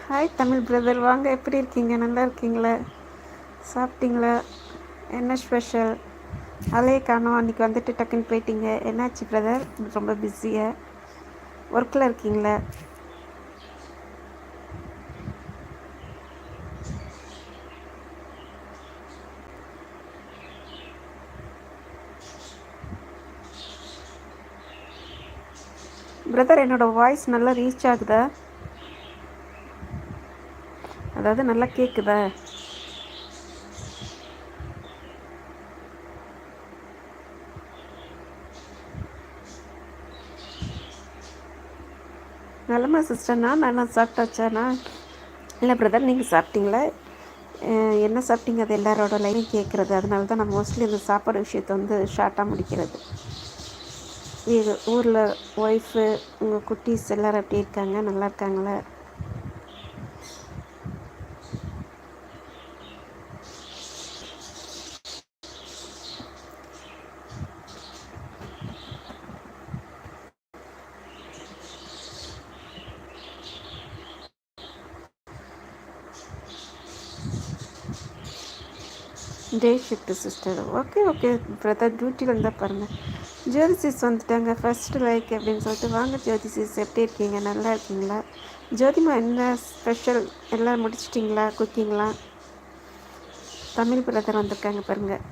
Hi Tamil brother, வாங்க. எப்படி இருக்கீங்க? நல்லா இருக்கீங்களா? சாப்பிட்டீங்களா? என்ன ஸ்பெஷல்? அலையே காணோம். அன்றைக்கி வந்துட்டு டக்குன்னு போயிட்டீங்க. என்னாச்சு பிரதர்? ரொம்ப பிஸியா? ஒர்க்கில் இருக்கீங்களா? பிரதர், என்னோடய வாய்ஸ் நல்லா ரீச் ஆகுதா? அதாவது நல்லா கேட்குதா? நலமா சிஸ்டர்னா? நான் சாப்பிட்டாச்சாண்ணா? இல்லை பிரதர், நீங்கள் சாப்பிட்டீங்களா? என்ன சாப்பிட்டீங்க? அது எல்லாரோட லைனும் கேட்குறது. அதனால தான் நான் மோஸ்ட்லி இந்த சாப்பாடு விஷயத்தை வந்து ஷார்ட்டாக முடிக்கிறது. இது ஊரில் ஒய்ஃபு, உங்கள் குட்டீஸ் எல்லோரும் எப்படி இருக்காங்க? நல்லா இருக்காங்களா? Day shift sister. Okay okay brother, டியூட்டியில் இருந்தால் பாருங்கள். ஜோதி சிஸ் வந்துட்டாங்க. ஃபஸ்ட்டு லைக் அப்படின்னு சொல்லிட்டு, வாங்க ஜோதி சிஸ், எப்படி இருக்கீங்க? நல்லா இருக்கீங்களா? ஜோதிமா, என்ன ஸ்பெஷல்? எல்லாம் முடிச்சிட்டிங்களா குக்கிங்லாம்? தமிழ் பிரதர் வந்திருக்காங்க பாருங்கள்.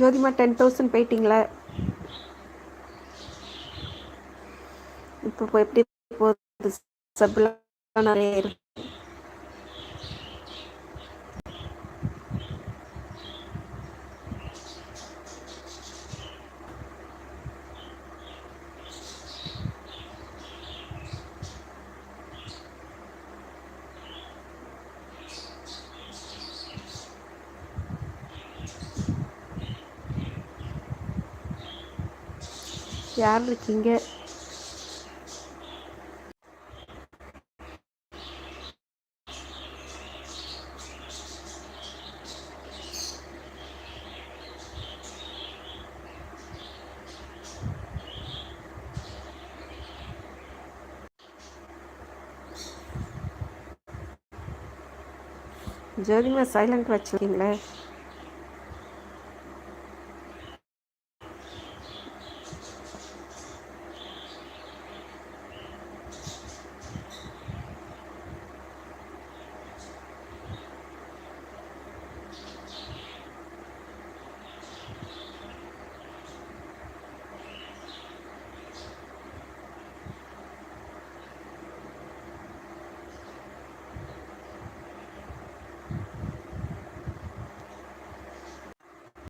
ஜோதிமா 10,000 போயிட்டீங்களா? இப்போ எப்படி போகுது? சப்லாம் நிறைய இருக்கு. யார் இருக்கீங்க? ஜோதிமா சைலண்ட் வச்சுருக்கீங்களே.